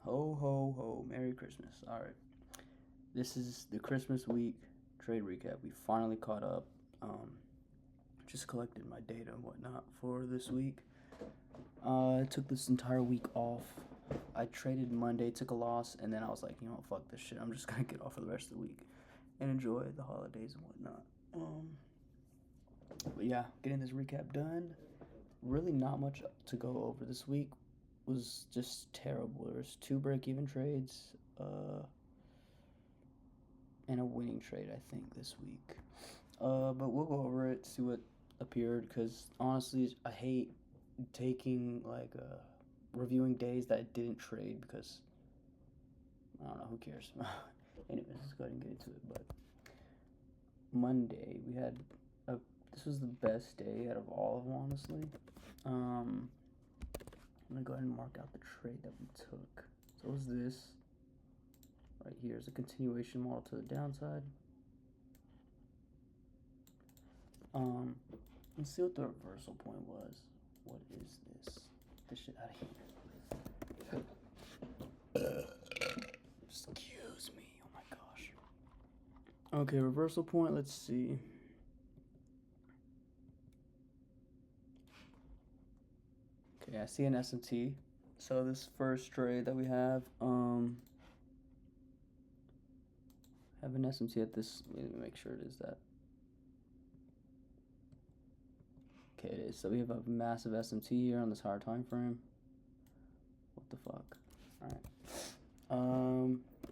Ho, ho, ho. Merry Christmas. Alright. This is the Christmas week trade recap. We finally caught up. Just collected my data and whatnot for this week. I took this entire week off. I traded Monday, took a loss, and then I was like, fuck this shit. I'm just gonna get off for the rest of the week and enjoy the holidays and whatnot. But yeah, getting this recap done. Really not much to go over this week. Was just terrible. There was 2 break-even trades, and a winning trade, I think, this week. But we'll go over it, see what appeared, because honestly, I hate taking reviewing days that I didn't trade because I don't know, who cares. Anyways, let's go ahead and get into it. But Monday we had this was the best day out of all of them, honestly. I'm gonna go ahead and mark out the trade that we took. So it was this right here is a continuation model to the downside. Let's see what the reversal point was. What is this? Get this shit out of here. Excuse me. Oh my gosh. Okay, reversal point. Let's see. Okay, I see an SMT. So this first trade that we have an SMT at this. Let me make sure it is that. Okay, it is. So we have a massive SMT here on this higher time frame. What the fuck? Alright.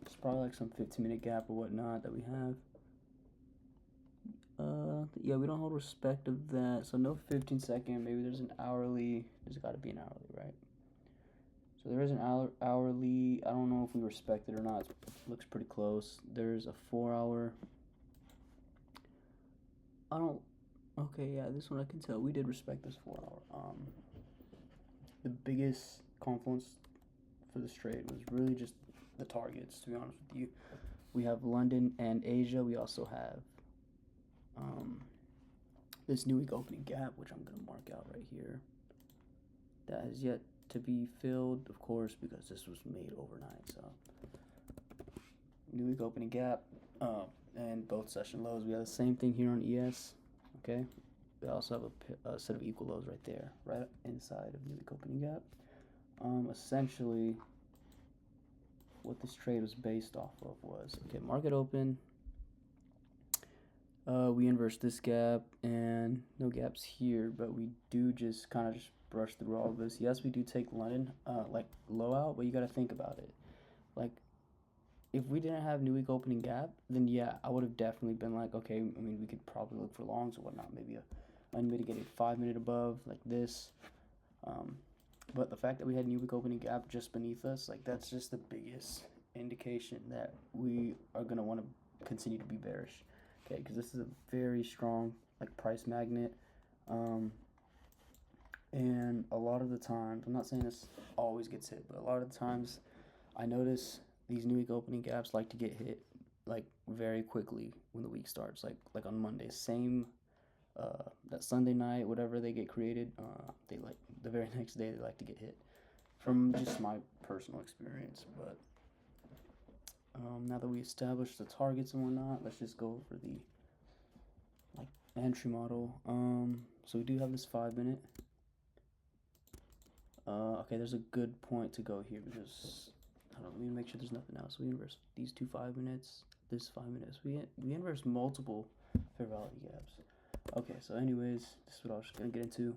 It's probably like some 15-minute gap or whatnot that we have. Yeah, we don't hold respect of that. So no 15-second. Maybe there's an hourly. There's got to be an hourly, right? So there is an hourly. I don't know if we respect it or not. It looks pretty close. There's a 4-hour. I don't. Okay, yeah, this one I can tell. We did respect this 4-hour. The biggest confluence for this trade was really just the targets, to be honest with you. We have London and Asia. We also have this new week opening gap, which I'm going to mark out right here. That has yet to be filled, of course, because this was made overnight. So new week opening gap and both session lows. We have the same thing here on ES. Okay. We also have a set of equal lows right there, right inside of new week opening gap. Essentially, what this trade was based off of was, okay, market open. We inverse this gap and no gaps here, but we do just kind of just brush through all of this. Yes, we do take London like low out, but you got to think about it. Like, if we didn't have new week opening gap, then yeah, I would have definitely been like, okay, I mean, we could probably look for longs or whatnot, maybe a unmitigated 5-minute above like this. But the fact that we had new week opening gap just beneath us, like, that's just the biggest indication that we are going to want to continue to be bearish. Okay, because this is a very strong like price magnet, and a lot of the times, I'm not saying this always gets hit, but a lot of the times I notice these new week opening gaps like to get hit like very quickly when the week starts, like on Monday. Same that Sunday night, whatever they get created, they like the very next day they like to get hit, from just my personal experience. But now that we established the targets and whatnot, let's just go over the like entry model. So we do have this 5-minute. Okay, there's a good point to go here because I don't know, let me make sure there's nothing else. We inverse these 2 5-minutes, this 5 minutes. We inverse multiple fair value gaps. Okay, so anyways, this is what I was gonna get into.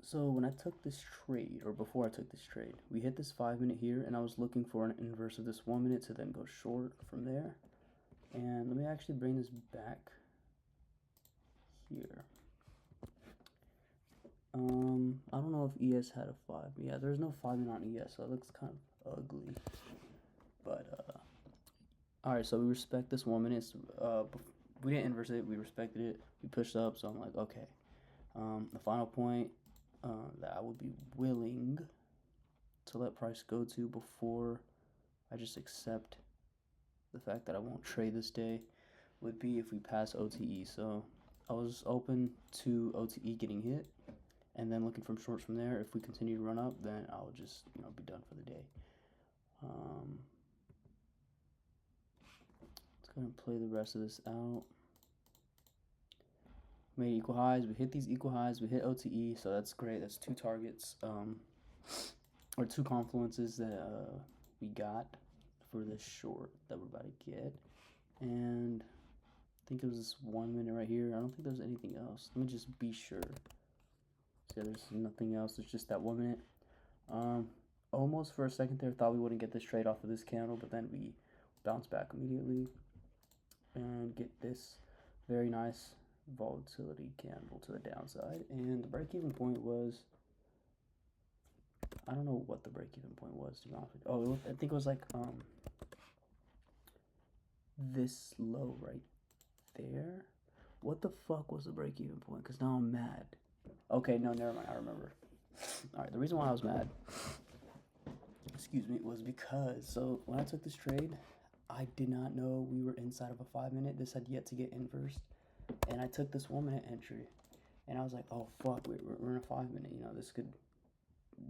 So when I took this trade, or before I took this trade, we hit this 5-minute here, and I was looking for an inverse of this 1 minute to then go short from there. And let me actually bring this back here. I don't know if ES had a 5. Yeah, there's no 5-minute on ES, so it looks kind of ugly. But alright, so we respect this 1 minute. We didn't inverse it, we respected it. We pushed up, so I'm like, okay. The final point that I would be willing to let price go to before I just accept the fact that I won't trade this day would be if we pass OTE. So I was open to OTE getting hit, and then looking from shorts from there. If we continue to run up, then I'll just, you know, be done for the day. Let's go and play the rest of this out. Made equal highs. We hit these equal highs. We hit OTE, so that's great. That's 2 targets, or 2 confluences that we got for this short that we're about to get. And I think it was this 1 minute right here. I don't think there's anything else. Let me just be sure. So there's nothing else. It's just that 1 minute. Almost for a second there thought we wouldn't get this trade off of this candle, but then we bounce back immediately and get this very nice volatility candle to the downside. And the break-even point was, I don't know what the break-even point was, to be honest with you. Oh, I think it was like this low right there. What the fuck was the break-even point? Because now I'm mad. Okay, no, never mind. I remember. All right, the reason why I was mad, excuse me, was because, so when I took this trade, I did not know we were inside of a 5 minute. This had yet to get inversed. And I took this 1 minute entry. And I was like, oh, fuck, we're in a 5 minute. You know, this could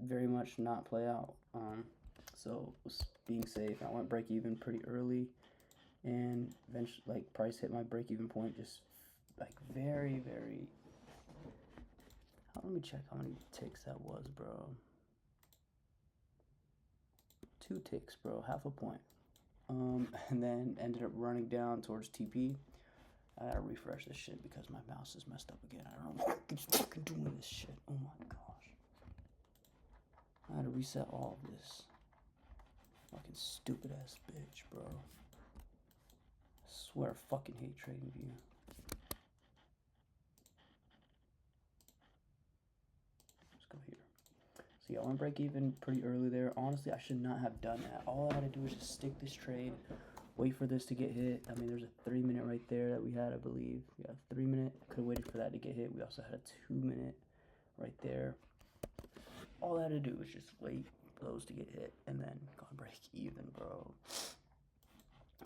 very much not play out. So was being safe. I went break even pretty early. And eventually, like, price hit my break even point just, like, very, very... Let me check how many ticks that was, bro. 2 ticks, bro. Half a point. And then ended up running down towards TP. I gotta refresh this shit because my mouse is messed up again. I don't know why it keeps fucking doing this shit. Oh my gosh. I had to reset all of this. Fucking stupid ass bitch, bro. I swear I fucking hate trading view. Let's go here. So yeah, I went break even pretty early there. Honestly, I should not have done that. All I had to do was just stick this trade. Wait for this to get hit. I mean, there's a 3 minute right there that we had, I believe. We got a 3 minute. Could have waited for that to get hit. We also had a 2 minute right there. All I had to do was just wait for those to get hit and then go and break even, bro.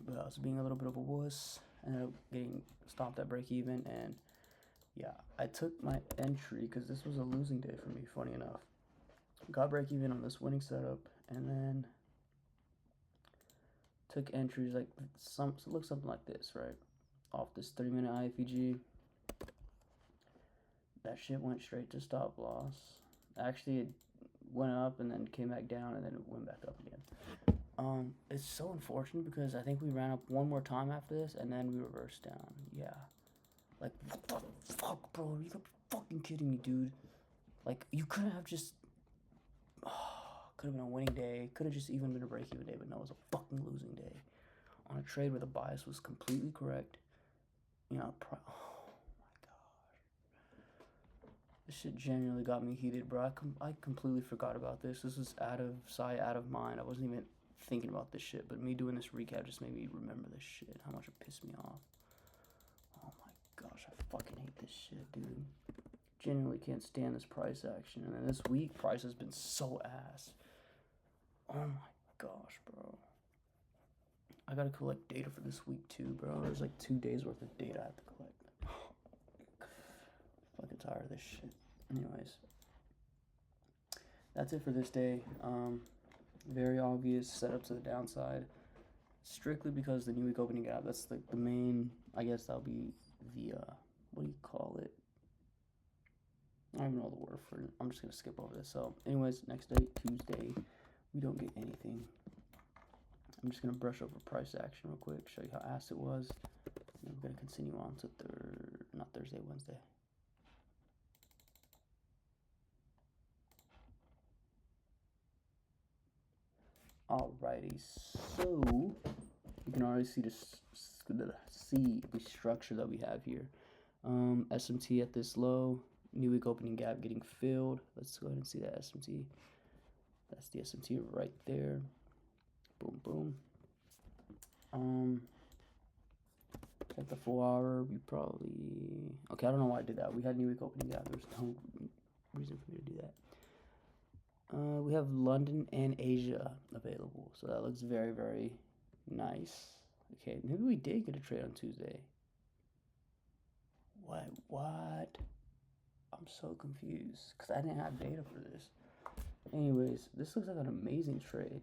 But I was being a little bit of a wuss. Ended up getting stopped at break even. And yeah, I took my entry because this was a losing day for me, funny enough. Got break even on this winning setup. And then took entries like it looks something like this, right? Off this 3 minute IFEG. That shit went straight to stop loss. Actually, it went up and then came back down and then it went back up again. It's so unfortunate because I think we ran up one more time after this and then we reversed down. Yeah. Like, what the fuck, bro? You gotta be fucking kidding me, dude. Like, you couldn't have just... could have been a winning day. Could have just even been a break-even day, but no, it was a fucking losing day. On a trade where the bias was completely correct. You know, oh my gosh. This shit genuinely got me heated, bro. I completely forgot about this. This was out of sight, out of mind. I wasn't even thinking about this shit, but me doing this recap just made me remember this shit. How much it pissed me off. Oh my gosh, I fucking hate this shit, dude. Genuinely can't stand this price action. And then this week, price has been so ass. Oh my gosh, bro. I gotta collect data for this week too, bro. There's like 2 days worth of data I have to collect. Fucking tired of this shit. Anyways, that's it for this day. Very obvious setup to the downside. Strictly because the new week opening gap, that's like the main, I guess that'll be the, what do you call it? I don't even know the word for it. I'm just going to skip over this. So anyways, next day, Tuesday, we don't get anything. I'm just going to brush over price action real quick, show you how ass it was. And I'm going to continue on to Wednesday. Alrighty, so you can already see the structure that we have here. SMT at this low, new week opening gap getting filled. Let's go ahead and see that SMT. That's the SMT right there. Boom, boom. Check the 4 hour. We probably... Okay, I don't know why I did that. We had new week opening gap. There's no reason for me to do that. We have London and Asia available. So that looks very, very nice. Okay, maybe we did get a trade on Tuesday. What? I'm so confused because I didn't have data for this. Anyways, this looks like an amazing trade.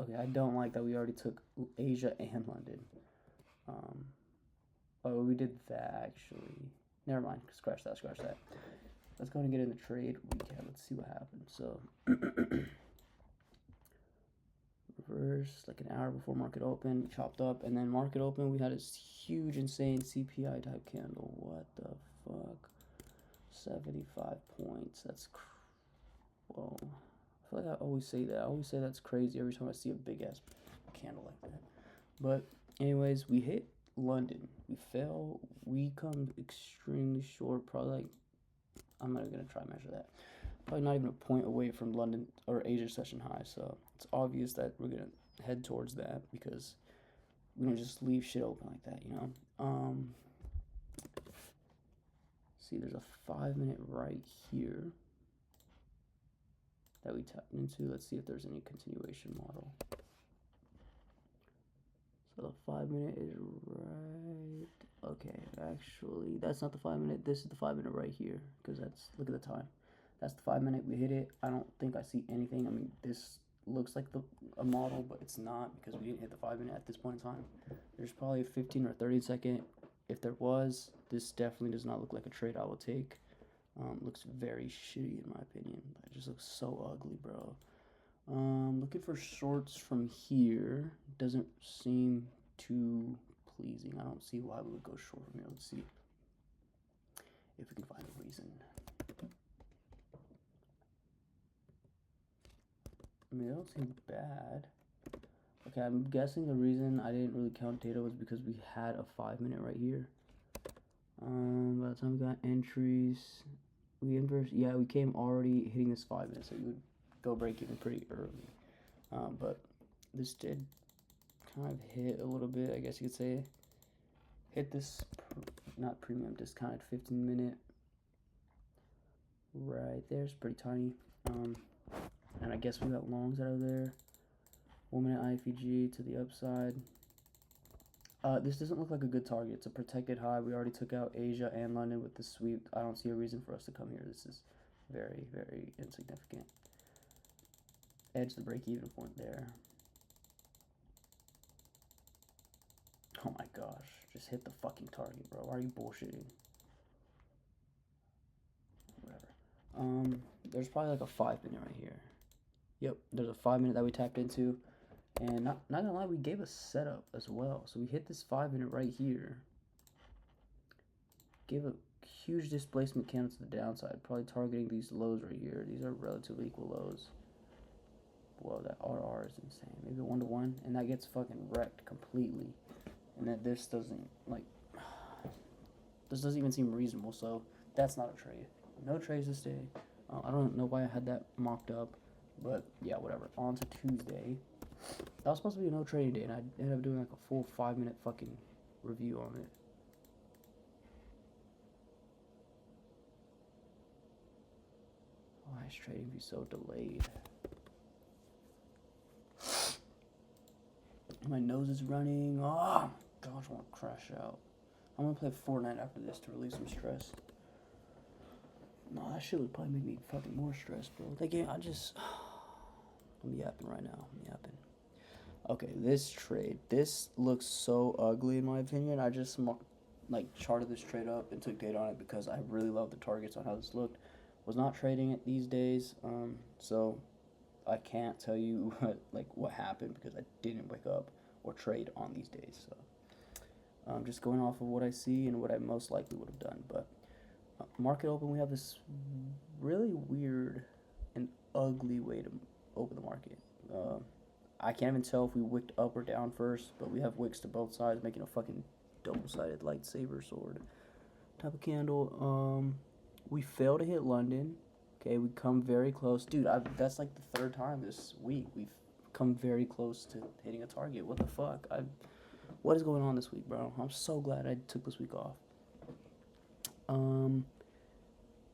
Okay, I don't like that we already took Asia and London. Oh, we did that actually. Never mind. Scratch that. Scratch that. Let's go and get in the trade recap. Let's see what happens. So, reverse like an hour before market open, chopped up, and then market open. We had this huge, insane CPI type candle. What the fuck? 75 points. That's whoa. I feel like I always say that. I always say that's crazy every time I see a big ass candle like that. But anyways, we hit London. We fell. We come extremely short. Probably like, I'm not gonna try to measure that. Probably not even a point away from London or Asia session high. So it's obvious that we're gonna head towards that because we don't just leave shit open like that, you know. See, there's a 5-minute right here that we tapped into. Let's see if there's any continuation model. So the 5-minute is right. Okay, actually, that's not the 5-minute. This is the 5-minute right here because that's, look at the time. That's the 5-minute. We hit it. I don't think I see anything. I mean, this looks like a model, but it's not because we didn't hit the 5-minute at this point in time. There's probably a 15 or 30 second. If there was, this definitely does not look like a trade I will take. Looks very shitty in my opinion. It just looks so ugly, bro. Looking for shorts from here. Doesn't seem too pleasing. I don't see why we would go short from here. Let's see if we can find a reason. I mean, they don't seem bad. Okay, I'm guessing the reason I didn't really count data was because we had a 5-minute right here. By the time we got entries, we came already hitting this 5 minutes, so we would go break even pretty early. But this did kind of hit a little bit, I guess you could say. Hit this, not premium, discounted 15-minute. Right there, it's pretty tiny. And I guess we got longs out of there. 1-minute IFEG to the upside. This doesn't look like a good target. It's a protected high. We already took out Asia and London with the sweep. I don't see a reason for us to come here. This is very, very insignificant. Edge the break-even point there. Oh my gosh. Just hit the fucking target, bro. Why are you bullshitting? Whatever. There's probably like a 5-minute right here. Yep, there's a 5-minute that we tapped into. And not gonna lie, we gave a setup as well. So we hit this 5-minute right here. Gave a huge displacement candle to the downside, probably targeting these lows right here. These are relatively equal lows. Whoa, that RR is insane. Maybe 1-to-1, and that gets fucking wrecked completely. And that this doesn't, like, this doesn't even seem reasonable, so that's not a trade. No trades this day. I don't know why I had that mocked up, but yeah, whatever. On to Tuesday. That was supposed to be a no trading day, and I ended up doing like a full 5-minute fucking review on it. Why is trading be so delayed? My nose is running. Oh gosh, I want to crash out. I'm gonna play Fortnite after this to release some stress. No, that shit would probably make me fucking more stressed, bro. That game, I'm yapping right now. I'm yapping. Okay, this trade. This looks so ugly in my opinion. I just like charted this trade up and took data on it because I really love the targets on how this looked. Was not trading it these days, so I can't tell you what happened because I didn't wake up or trade on these days. So I'm just going off of what I see and what I most likely would have done. But market open, we have this really weird and ugly way to open the market. I can't even tell if we wicked up or down first, but we have wicks to both sides, making a fucking double-sided lightsaber sword type of candle. We fail to hit London. Okay, we come very close. Dude, that's like the 3rd time this week we've come very close to hitting a target. What the fuck? What is going on this week, bro? I'm so glad I took this week off.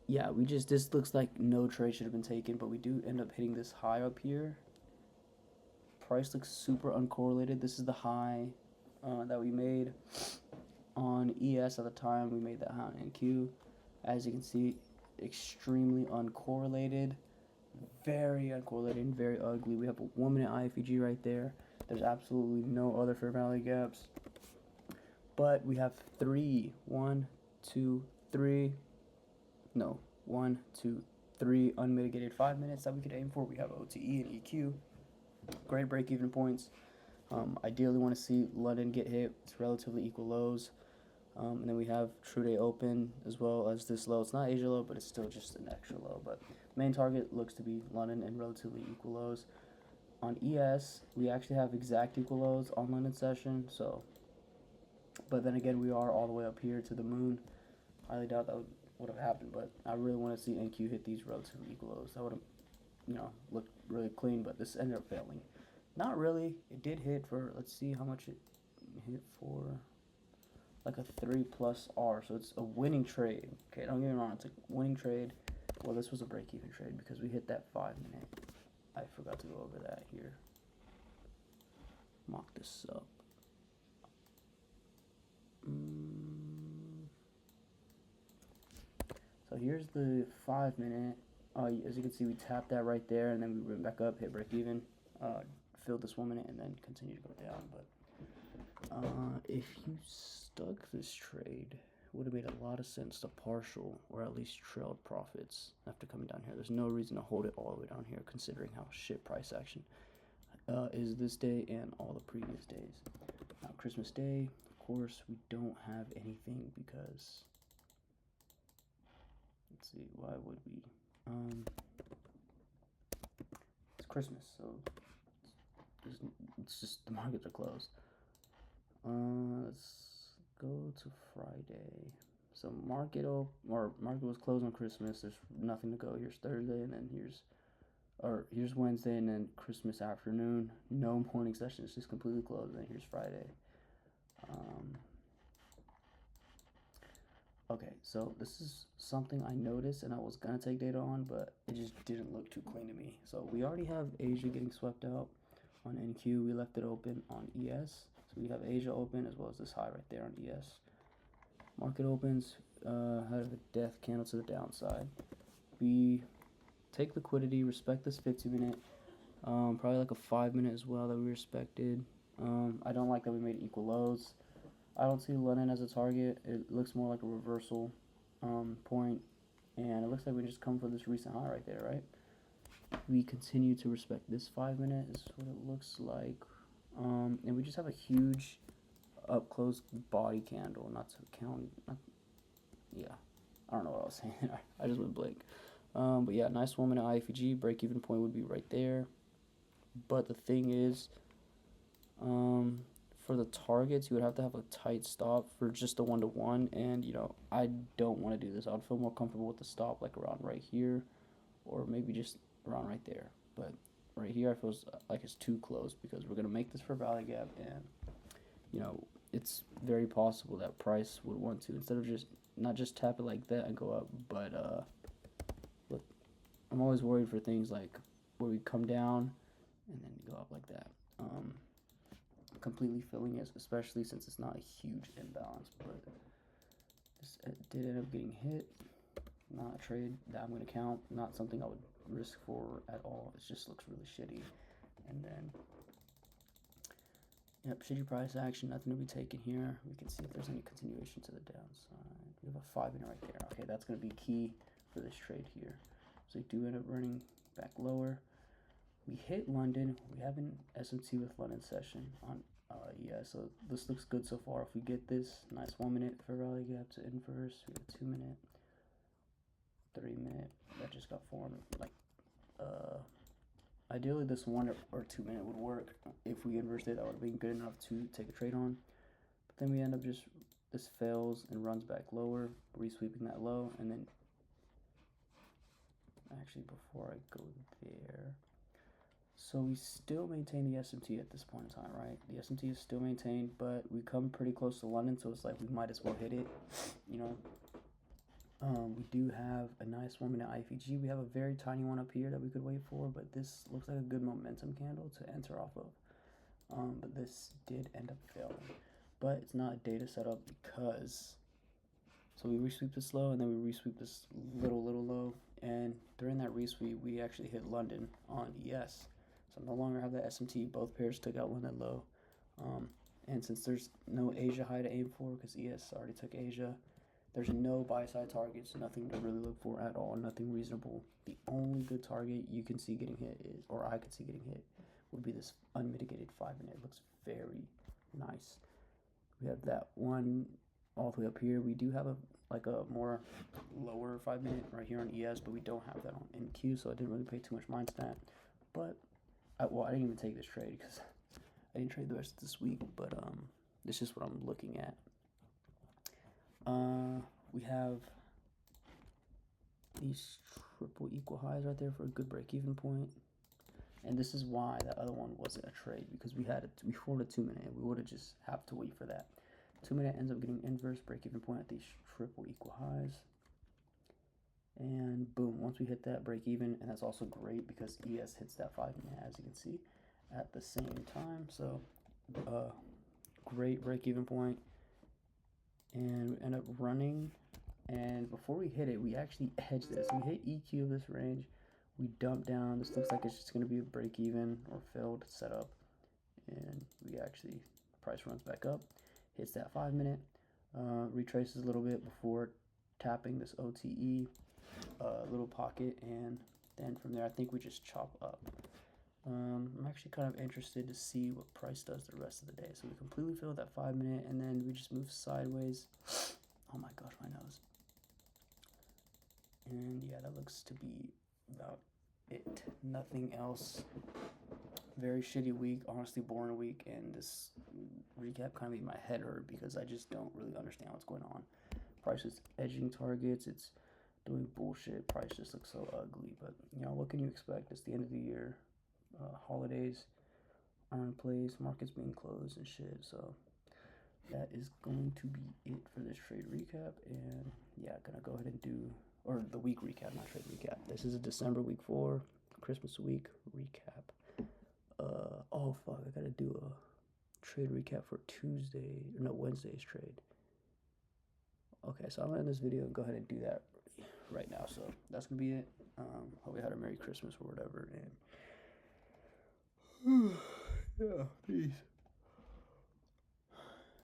Yeah, this looks like no trade should have been taken, but we do end up hitting this high up here. Price looks super uncorrelated. This is the high that we made. On ES at the time, we made that high on NQ. As you can see, extremely uncorrelated, very uncorrelated, and very ugly. We have a 1 minute IFEG right there. There's absolutely no other fair value gaps. But we have three, 1, 2, 3, no, 1, 2, 3 unmitigated 5 minutes that we could aim for. We have OTE and EQ. Great break-even points. Ideally want to see London get hit. It's relatively equal lows. And then we have True Day Open as well as this low. It's not Asia low, but it's still just an extra low. But main target looks to be London and relatively equal lows. On ES, we actually have exact equal lows on London session. So, but then again, we are all the way up here to the moon. Highly doubt that would have happened, but I really want to see NQ hit these relatively equal lows. That would have, looked really clean, but this ended up failing. Not really. It did hit for, let's see how much it hit for. Like a 3+ R, so it's a winning trade. Okay, don't get me wrong, it's a winning trade. Well, this was a break-even trade because we hit that 5 minute. I forgot to go over that here. Mock this up. So here's the 5 minute. As you can see, we tapped that right there, and then we went back up, hit break-even, filled this 1 minute, and then continued to go down. But if you stuck this trade, it would have made a lot of sense to partial or at least trailed profits after coming down here. There's no reason to hold it all the way down here considering how shit price action is this day and all the previous days. Now, Christmas Day, of course, we don't have anything because, let's see, why would we? It's Christmas, so it's just the markets are closed. Let's go to Friday. So market was closed on Christmas. There's nothing to go. Here's Thursday, and then here's Wednesday, and then Christmas afternoon. No morning session. It's just completely closed. And then here's Friday. Okay, so this is something I noticed, and I was gonna take data on, but it just didn't look too clean to me. So we already have Asia getting swept out on NQ. We left it open on ES. So we have Asia open as well as this high right there on ES. Market opens, had a death candle to the downside. We take liquidity, respect this 50 minute, probably like a 5 minute as well that we respected. I don't like that we made equal lows. I don't see London as a target. It looks more like a reversal point, and it looks like we just come for this recent high right there, right? We continue to respect this 5 minute is what it looks like. And we just have a huge up close body candle, I don't know what I was saying. I just went blank. But yeah, nice 1 minute IFEG, break even point would be right there. But the thing is, for the targets, you would have to have a tight stop for just a 1-to-1, and I don't want to do this. I would feel more comfortable with the stop like around right here, or maybe just around right there. But right here, I feel like it's too close because we're gonna make this for value gap, and it's very possible that price would want to, instead of not just tap it like that and go up, but look, I'm always worried for things like where we come down and then go up like that. Completely filling it, especially since it's not a huge imbalance, but this did end up getting hit. Not a trade that I'm going to count, not something I would risk for at all. It just looks really shitty. And then, yep, shitty price action, nothing to be taken here. We can see if there's any continuation to the downside. We have a 5 minute right there. Okay, that's going to be key for this trade here. So we do end up running back lower. We hit London. We have an SMT with London session on so this looks good so far. If we get this nice 1 minute fair value gap to inverse, we have a 2 minute, 3 minute that just got formed. Like ideally this 1 or 2 minute would work. If we inversed it, that would have been good enough to take a trade on. But then we end up just, this fails and runs back lower, resweeping that low, and then actually before I go there, so we still maintain the SMT at this point in time, right? The SMT is still maintained, but we come pretty close to London, so it's like we might as well hit it, We do have a nice 1 minute IFEG. We have a very tiny one up here that we could wait for, but this looks like a good momentum candle to enter off of. But this did end up failing. but it's not a data setup because, so we resweep this low and then we resweep this little low, and during that resweep we actually hit London on ES, so no longer have that SMT. Both pairs took out London low, and since there's no Asia high to aim for because ES already took Asia, there's no buy side targets, nothing to really look for at all, nothing reasonable. The only good target you can see getting hit is, or I could see getting hit, would be this unmitigated 5-minute. It looks very nice. We have that one all the way up here. We do have a more lower 5-minute right here on ES, but we don't have that on NQ, so I didn't really pay too much mind to that. But I didn't even take this trade because I didn't trade the rest of this week. But this is what I'm looking at. We have these triple equal highs right there for a good break-even point. And this is why that other one wasn't a trade, because we formed a 2-minute and we would have just have to wait for that. 2-minute ends up getting inverse break-even point at these triple equal highs. And boom, once we hit that break-even, and that's also great because ES hits that 5-minute, as you can see, at the same time. So great break-even point. And we end up running, and before we hit it, we actually edged this. We hit EQ of this range, we dump down. This looks like it's just going to be a break even or failed setup, and we actually, price runs back up, hits that 5-minute, retraces a little bit before tapping this OTE little pocket, and then from there I think we just chop up. I'm actually kind of interested to see what price does the rest of the day. So we completely filled that 5-minute, and then we just move sideways. Oh my gosh, my nose. And yeah, that looks to be about it. Nothing else. Very shitty week, honestly boring week, and this recap kind of made my head hurt because I just don't really understand what's going on. Price is edging targets, it's doing bullshit. Price just looks so ugly, but you know, what can you expect? It's the end of the year. Holidays are in place, markets being closed and shit, so that is going to be it for this trade recap. And yeah, gonna go ahead and do, or the week recap, not trade recap. This is a December week 4, Christmas week recap. Oh fuck, I gotta do a trade recap for Wednesday's trade. Okay, so I'm gonna end this video and go ahead and do that right now. So that's gonna be it. Hope you had a Merry Christmas or whatever, and yeah, peace.